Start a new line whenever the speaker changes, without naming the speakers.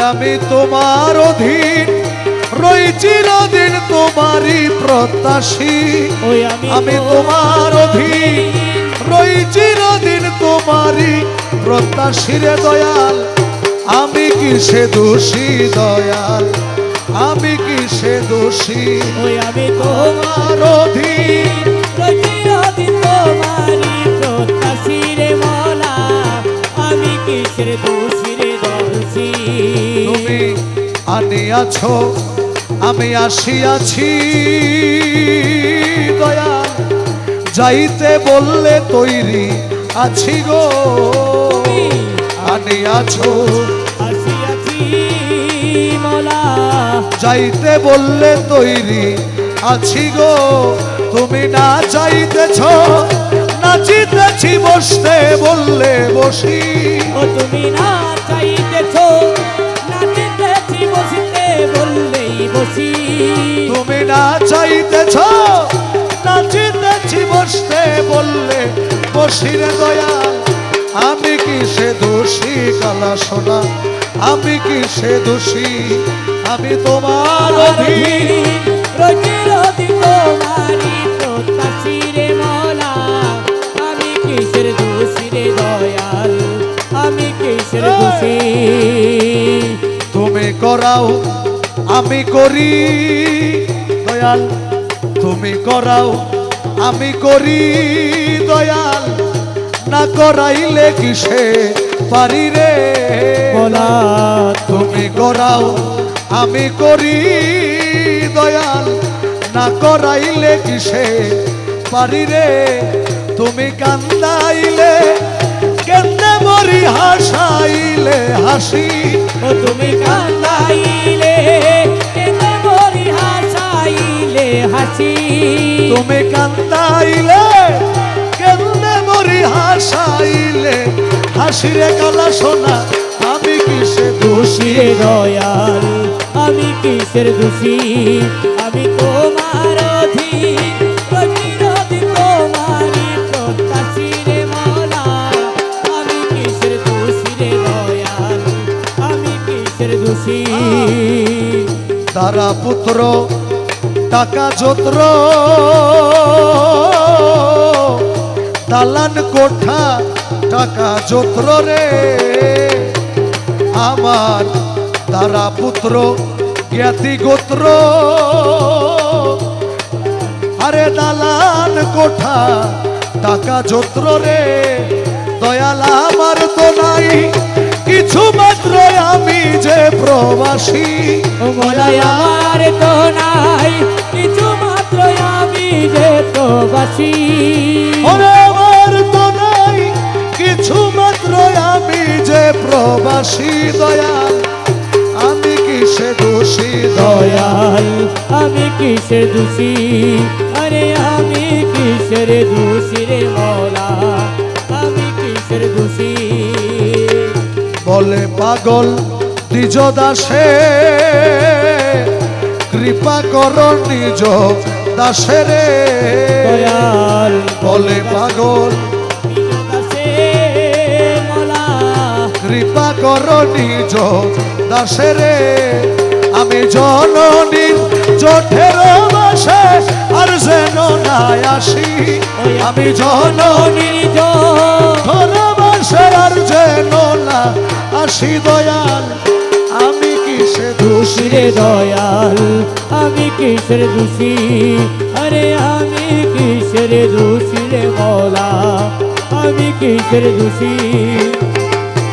আমি তোমার অধীন রই চিরদিন তোমারই প্রত্যাশী আমি তোমার অধীন রই চিরদিন তোমারই প্রত্যাশী রে দয়াল আমি কিসে দোষী দয়াল আমি কিসে দোষী
আমি তোমার
অধীন
রই চিরদিন তোমারই প্রত্যাশী রে মওলা আমি কিসের দোষী রে দোষী
তুমি আনিয়াছো আমি আসিয়াছি দয়াল যাইতে বললে তৈরি আছি গো আনিয়াছো
আসিয়াছি মওলা
যাইতে বললে তৈরি আছি গো তুমি না চাইতেছ নাচিতেছি বসতে বললে বসি
ও তুমি না চাইতেছ নাচিতেছি বসতে বললেই বসি
তুমি না চাইতেছ নাচিতেছি বসতে বললে বসি রে দয়াল আমি কিসে দোষী কালা সোনা আমি কিসে দোষী আমি তোমার অধীন
রই চিরদিন তোমারই প্রত্যাশী রে মওলা আমি কিসের দোষী রে দয়াল আমি কিসের দোষী
তুমি করাও আমি করি দয়াল তুমি করাও আমি করি দয়াল না করাইলে কিসে পারি রে
মওলা
তুমি করাও আমি করি দয়াল না করাইলে কিসে পারি রে তুমি কান্দাইলে কেন্দে মরি হাসাইলে হাসি
ও তুমি কান্দাইলে কেঁদে মরি হাসাইলে হাসি
তুমি কান্দাইলে কেন্দে মরি হাসাইলে হাসি রে কালা সোনা আমি কিসে দোষী
রে দয়াল আমি কিসের দোষী আমি তোমার অধীন রই চিরদিন তোমারই প্রত্যাশী রে মওলা আমি কিসের দোষী রে দয়াল আমি কিসের দোষী
তারা পুত্র টাকা যত্র দালান কোঠা টাকা যত্র রে আমার তারা পুত্র জ্ঞাতি গোত্র আরে দালান কোঠা টাকা যত্র রে দয়াল আমার তো নাই কিছু মাত্র আমি যে প্রবাসী
ও মওলা আমার তো নাই কিছু মাত্র আমি যে প্রবাসী
ওরে আমার তো নাই কিছু মাত্র আমি যে প্রবাসী দয়াল আমি কিসে দোষী দয়াল
দয়াল আমি কিসের দোষী আরে আমি কিসের দোষী রে মওলা আমি কিসের দোষী
বলে পাগল নিজ দাসে কৃপা কর নিজ দাসে রে
দয়াল
বলে পাগল
দাসে মওলা
কৃপা কর নিজ দাসে রে আমি জননীর জঠের বাসে আর যেন না আসি আমি জননীর জঠের বাসে আর যেন না আসি দয়াল আমি কিসে দোষী
রে দয়াল আমি কিসের দোষী আরে আমি কিসের দোষী রে মওলা আমি কিসের দোষী